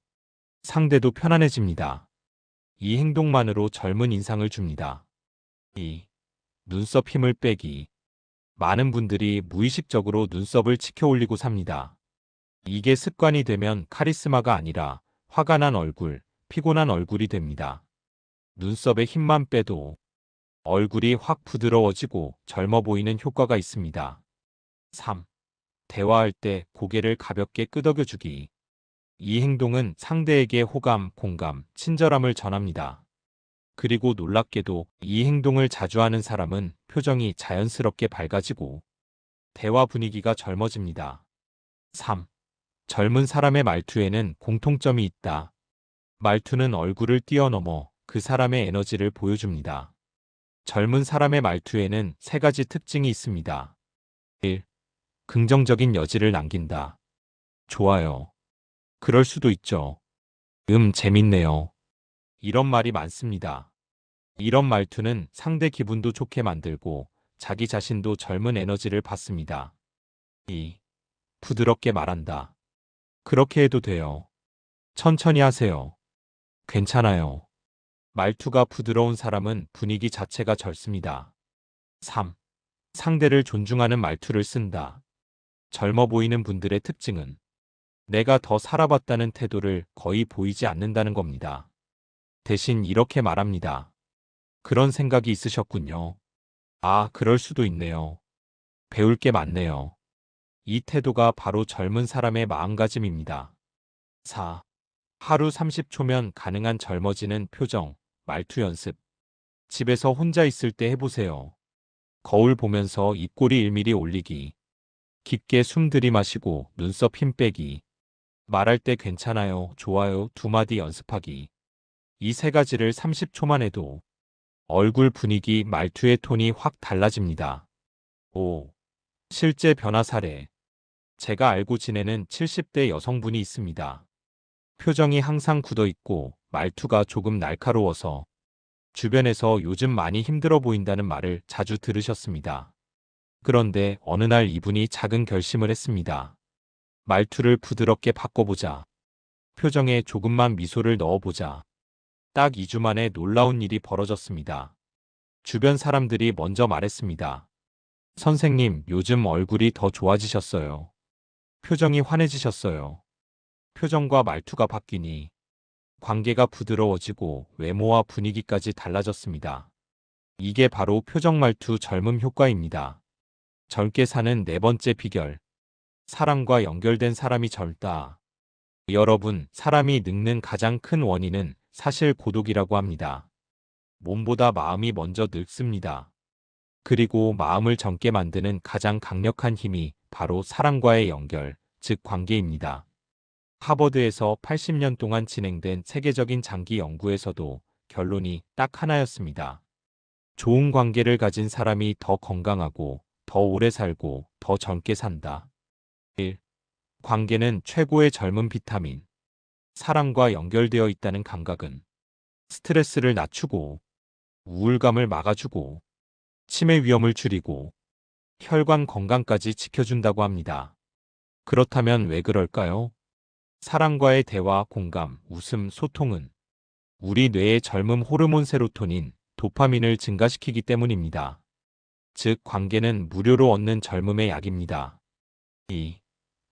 상대도 편안해집니다. 이 행동만으로 젊은 인상을 줍니다. 2. 눈썹 힘을 빼기. 많은 분들이 무의식적으로 눈썹을 치켜 올리고 삽니다. 이게 습관이 되면 카리스마가 아니라 화가 난 얼굴, 피곤한 얼굴이 됩니다. 눈썹에 힘만 빼도 얼굴이 확 부드러워지고 젊어 보이는 효과가 있습니다. 3. 대화할 때 고개를 가볍게 끄덕여주기. 이 행동은 상대에게 호감, 공감, 친절함을 전합니다. 그리고 놀랍게도 이 행동을 자주 하는 사람은 표정이 자연스럽게 밝아지고 대화 분위기가 젊어집니다. 3. 젊은 사람의 말투에는 공통점이 있다. 말투는 얼굴을 뛰어넘어 그 사람의 에너지를 보여줍니다. 젊은 사람의 말투에는 3가지 특징이 있습니다. 1. 긍정적인 여지를 남긴다. 좋아요. 그럴 수도 있죠. 재밌네요. 이런 말이 많습니다. 이런 말투는 상대 기분도 좋게 만들고 자기 자신도 젊은 에너지를 받습니다. 2. 부드럽게 말한다. 그렇게 해도 돼요. 천천히 하세요. 괜찮아요. 말투가 부드러운 사람은 분위기 자체가 젊습니다. 3. 상대를 존중하는 말투를 쓴다. 젊어 보이는 분들의 특징은 내가 더 살아봤다는 태도를 거의 보이지 않는다는 겁니다. 대신 이렇게 말합니다. 그런 생각이 있으셨군요. 아, 그럴 수도 있네요. 배울 게 많네요. 이 태도가 바로 젊은 사람의 마음가짐입니다. 4. 하루 30초면 가능한 젊어지는 표정, 말투 연습. 집에서 혼자 있을 때 해보세요. 거울 보면서 입꼬리 1mm 올리기. 깊게 숨 들이마시고 눈썹 힘 빼기. 말할 때 괜찮아요, 좋아요, 2마디 연습하기. 이 3가지를 30초만 해도 얼굴 분위기, 말투의 톤이 확 달라집니다. 5. 실제 변화 사례. 제가 알고 지내는 70대 여성분이 있습니다. 표정이 항상 굳어 있고 말투가 조금 날카로워서 주변에서 요즘 많이 힘들어 보인다는 말을 자주 들으셨습니다. 그런데 어느 날 이분이 작은 결심을 했습니다. 말투를 부드럽게 바꿔보자. 표정에 조금만 미소를 넣어보자. 딱 2주 만에 놀라운 일이 벌어졌습니다. 주변 사람들이 먼저 말했습니다. 선생님, 요즘 얼굴이 더 좋아지셨어요. 표정이 환해지셨어요. 표정과 말투가 바뀌니 관계가 부드러워지고 외모와 분위기까지 달라졌습니다. 이게 바로 표정 말투 젊음 효과입니다. 젊게 사는 4번째 비결. 사람과 연결된 사람이 젊다. 여러분, 사람이 늙는 가장 큰 원인은 사실 고독이라고 합니다. 몸보다 마음이 먼저 늙습니다. 그리고 마음을 젊게 만드는 가장 강력한 힘이 바로 사람과의 연결, 즉 관계입니다. 하버드에서 80년 동안 진행된 세계적인 장기 연구에서도 결론이 딱 하나였습니다. 좋은 관계를 가진 사람이 더 건강하고, 더 오래 살고, 더 젊게 산다. 1. 관계는 최고의 젊은 비타민. 사람과 연결되어 있다는 감각은 스트레스를 낮추고, 우울감을 막아주고, 치매 위험을 줄이고, 혈관 건강까지 지켜준다고 합니다. 그렇다면 왜 그럴까요? 사람과의 대화, 공감, 웃음, 소통은 우리 뇌의 젊음 호르몬 세로토닌, 도파민을 증가시키기 때문입니다. 즉, 관계는 무료로 얻는 젊음의 약입니다. 2.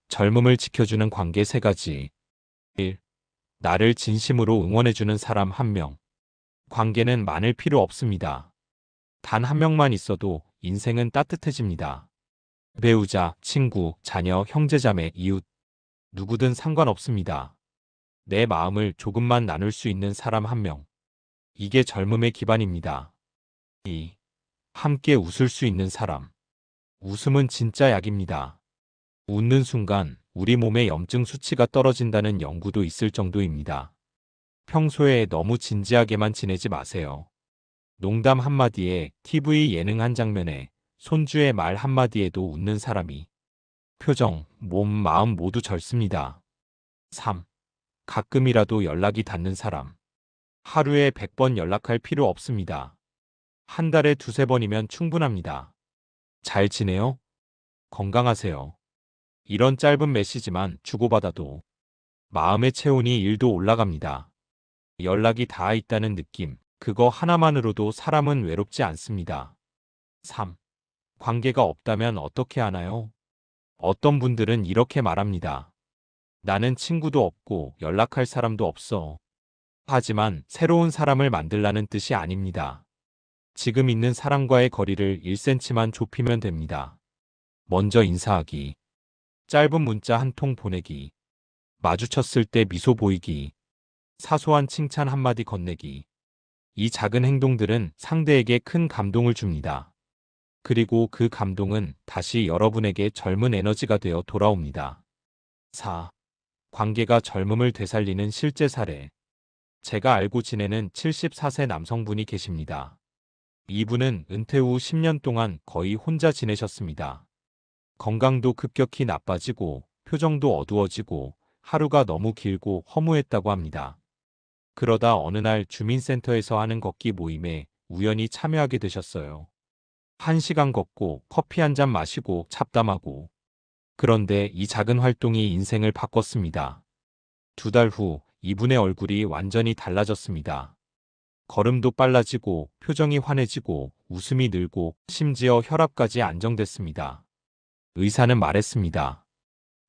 젊음을 지켜주는 관계 3가지. 1. 나를 진심으로 응원해주는 사람 1명. 관계는 많을 필요 없습니다. 단 1명만 있어도 인생은 따뜻해집니다. 배우자, 친구, 자녀, 형제자매, 이웃, 누구든 상관없습니다. 내 마음을 조금만 나눌 수 있는 사람 1명. 이게 젊음의 기반입니다. 2. 함께 웃을 수 있는 사람. 웃음은 진짜 약입니다. 웃는 순간 우리 몸의 염증 수치가 떨어진다는 연구도 있을 정도입니다. 평소에 너무 진지하게만 지내지 마세요. 농담 한마디에, TV 예능 한 장면에, 손주의 말 한마디에도 웃는 사람이 표정, 몸, 마음 모두 젊습니다. 3. 가끔이라도 연락이 닿는 사람. 하루에 100번 연락할 필요 없습니다. 한 달에 2~3번이면 충분합니다. 잘 지내요? 건강하세요. 이런 짧은 메시지만 주고받아도 마음의 체온이 1도 올라갑니다. 연락이 닿아 있다는 느낌, 그거 하나만으로도 사람은 외롭지 않습니다. 3. 관계가 없다면 어떻게 하나요? 어떤 분들은 이렇게 말합니다. 나는 친구도 없고 연락할 사람도 없어. 하지만 새로운 사람을 만들라는 뜻이 아닙니다. 지금 있는 사람과의 거리를 1cm만 좁히면 됩니다. 먼저 인사하기, 짧은 문자 한 통 보내기, 마주쳤을 때 미소 보이기, 사소한 칭찬 한마디 건네기. 이 작은 행동들은 상대에게 큰 감동을 줍니다. 그리고 그 감동은 다시 여러분에게 젊은 에너지가 되어 돌아옵니다. 4. 관계가 젊음을 되살리는 실제 사례. 제가 알고 지내는 74세 남성분이 계십니다. 이분은 은퇴 후 10년 동안 거의 혼자 지내셨습니다. 건강도 급격히 나빠지고 표정도 어두워지고 하루가 너무 길고 허무했다고 합니다. 그러다 어느 날 주민센터에서 하는 걷기 모임에 우연히 참여하게 되셨어요. 1시간 걷고 커피 한 잔 마시고 잡담하고. 그런데 이 작은 활동이 인생을 바꿨습니다. 2달 후 이분의 얼굴이 완전히 달라졌습니다. 걸음도 빨라지고 표정이 환해지고 웃음이 늘고 심지어 혈압까지 안정됐습니다. 의사는 말했습니다.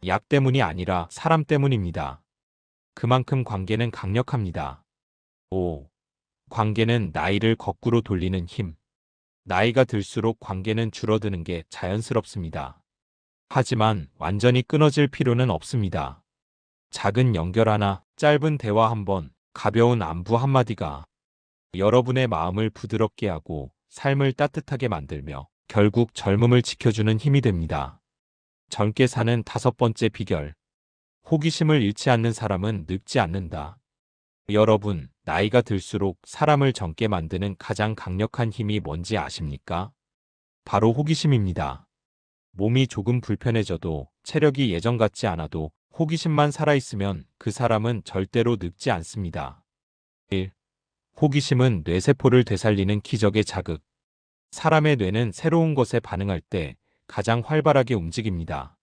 약 때문이 아니라 사람 때문입니다. 그만큼 관계는 강력합니다. 5. 관계는 나이를 거꾸로 돌리는 힘. 나이가 들수록 관계는 줄어드는 게 자연스럽습니다. 하지만 완전히 끊어질 필요는 없습니다. 작은 연결 하나, 짧은 대화 한 번, 가벼운 안부 한마디가 여러분의 마음을 부드럽게 하고 삶을 따뜻하게 만들며 결국 젊음을 지켜주는 힘이 됩니다. 젊게 사는 5번째 비결. 호기심을 잃지 않는 사람은 늙지 않는다. 여러분, 나이가 들수록 사람을 젊게 만드는 가장 강력한 힘이 뭔지 아십니까? 바로 호기심입니다. 몸이 조금 불편해져도 체력이 예전 같지 않아도 호기심만 살아있으면 그 사람은 절대로 늙지 않습니다. 1. 호기심은 뇌세포를 되살리는 기적의 자극. 사람의 뇌는 새로운 것에 반응할 때 가장 활발하게 움직입니다.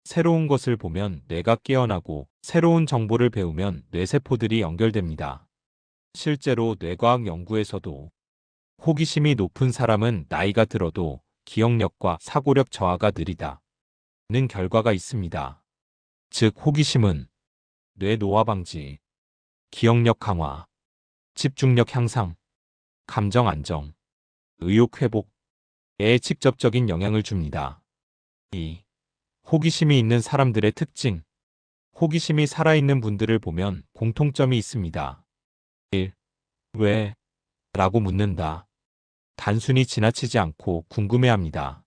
새로운 것을 보면 뇌가 깨어나고 새로운 정보를 배우면 뇌세포들이 연결됩니다. 실제로 뇌과학 연구에서도 호기심이 높은 사람은 나이가 들어도 기억력과 사고력 저하가 느리다는 결과가 있습니다. 즉, 호기심은 뇌 노화 방지, 기억력 강화, 집중력 향상, 감정 안정, 의욕 회복에 직접적인 영향을 줍니다. 2. 호기심이 있는 사람들의 특징. 호기심이 살아있는 분들을 보면 공통점이 있습니다. 1. 왜? 라고 묻는다. 단순히 지나치지 않고 궁금해합니다.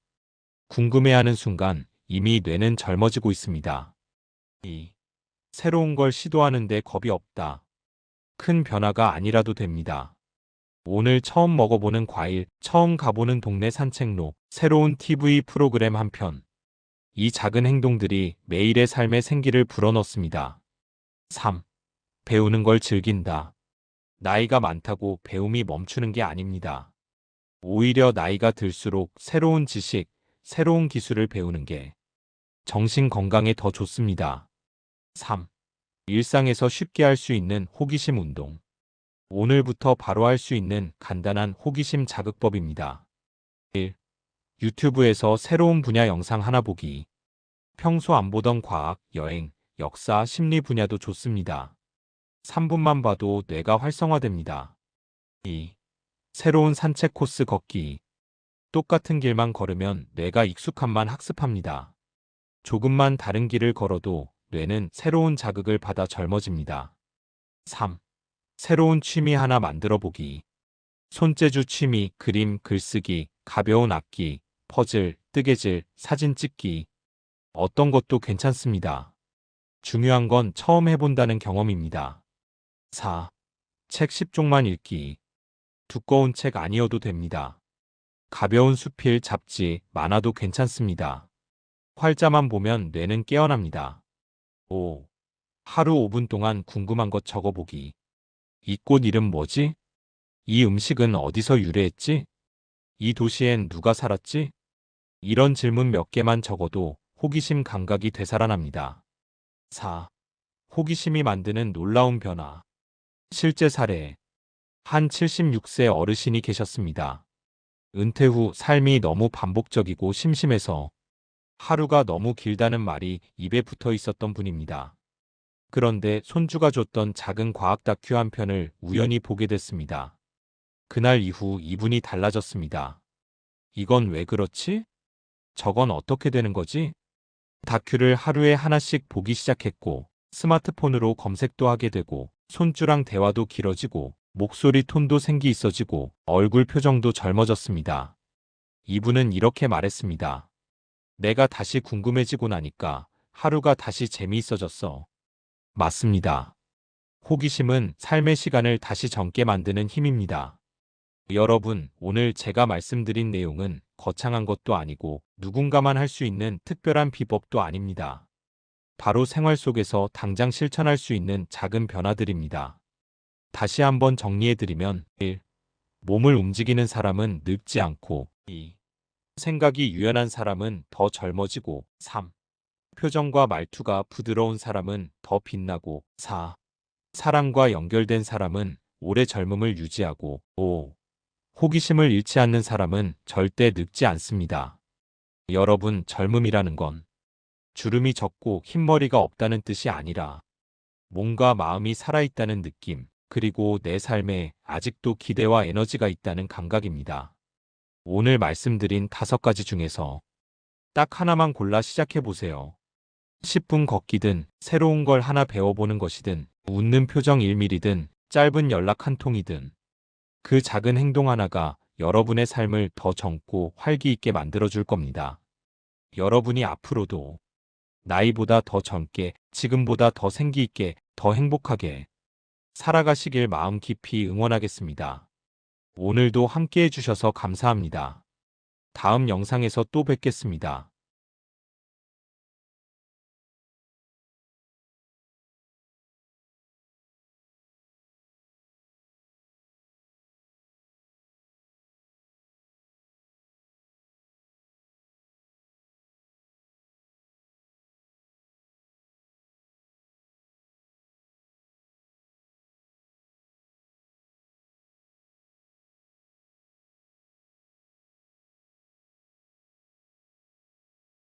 궁금해하는 순간 이미 뇌는 젊어지고 있습니다. 2. 새로운 걸 시도하는데 겁이 없다. 큰 변화가 아니라도 됩니다. 오늘 처음 먹어보는 과일, 처음 가보는 동네 산책로, 새로운 TV 프로그램 한 편. 이 작은 행동들이 매일의 삶에 생기를 불어넣습니다. 3. 배우는 걸 즐긴다. 나이가 많다고 배움이 멈추는 게 아닙니다. 오히려 나이가 들수록 새로운 지식, 새로운 기술을 배우는 게 정신 건강에 더 좋습니다. 3. 일상에서 쉽게 할 수 있는 호기심 운동. 오늘부터 바로 할 수 있는 간단한 호기심 자극법입니다. 1. 유튜브에서 새로운 분야 영상 하나 보기. 평소 안 보던 과학, 여행, 역사, 심리 분야도 좋습니다. 3분만 봐도 뇌가 활성화됩니다. 2. 새로운 산책 코스 걷기. 똑같은 길만 걸으면 뇌가 익숙함만 학습합니다. 조금만 다른 길을 걸어도 뇌는 새로운 자극을 받아 젊어집니다. 3. 새로운 취미 하나 만들어 보기. 손재주 취미, 그림, 글쓰기, 가벼운 악기, 퍼즐, 뜨개질, 사진 찍기. 어떤 것도 괜찮습니다. 중요한 건 처음 해본다는 경험입니다. 4. 책 10종만 읽기. 두꺼운 책 아니어도 됩니다. 가벼운 수필, 잡지, 만화도 괜찮습니다. 활자만 보면 뇌는 깨어납니다. 5. 하루 5분 동안 궁금한 것 적어보기. 이 꽃 이름 뭐지? 이 음식은 어디서 유래했지? 이 도시엔 누가 살았지? 이런 질문 몇 개만 적어도 호기심 감각이 되살아납니다. 4. 호기심이 만드는 놀라운 변화. 실제 사례. 한 76세 어르신이 계셨습니다. 은퇴 후 삶이 너무 반복적이고 심심해서 하루가 너무 길다는 말이 입에 붙어 있었던 분입니다. 그런데 손주가 줬던 작은 과학 다큐 한 편을 우연히 보게 됐습니다. 그날 이후 이분이 달라졌습니다. 이건 왜 그렇지? 저건 어떻게 되는 거지? 다큐를 하루에 하나씩 보기 시작했고, 스마트폰으로 검색도 하게 되고, 손주랑 대화도 길어지고, 목소리 톤도 생기 있어지고, 얼굴 표정도 젊어졌습니다. 이분은 이렇게 말했습니다. 내가 다시 궁금해지고 나니까 하루가 다시 재미있어졌어. 맞습니다. 호기심은 삶의 시간을 다시 젊게 만드는 힘입니다. 여러분, 오늘 제가 말씀드린 내용은 거창한 것도 아니고 누군가만 할 수 있는 특별한 비법도 아닙니다. 바로 생활 속에서 당장 실천할 수 있는 작은 변화들입니다. 다시 한번 정리해드리면 1. 몸을 움직이는 사람은 늙지 않고 2. 생각이 유연한 사람은 더 젊어지고 3. 표정과 말투가 부드러운 사람은 더 빛나고 4. 사랑과 연결된 사람은 오래 젊음을 유지하고 5. 호기심을 잃지 않는 사람은 절대 늙지 않습니다. 여러분, 젊음이라는 건 주름이 적고 흰머리가 없다는 뜻이 아니라 몸과 마음이 살아있다는 느낌, 그리고 내 삶에 아직도 기대와 에너지가 있다는 감각입니다. 오늘 말씀드린 5가지 중에서 딱 하나만 골라 시작해보세요. 10분 걷기든 새로운 걸 하나 배워보는 것이든 웃는 표정 1mm든 짧은 연락 한 통이든 그 작은 행동 하나가 여러분의 삶을 더 젊고 활기 있게 만들어줄 겁니다. 여러분이 앞으로도 나이보다 더 젊게, 지금보다 더 생기 있게, 더 행복하게 살아가시길 마음 깊이 응원하겠습니다. 오늘도 함께 해주셔서 감사합니다. 다음 영상에서 또 뵙겠습니다.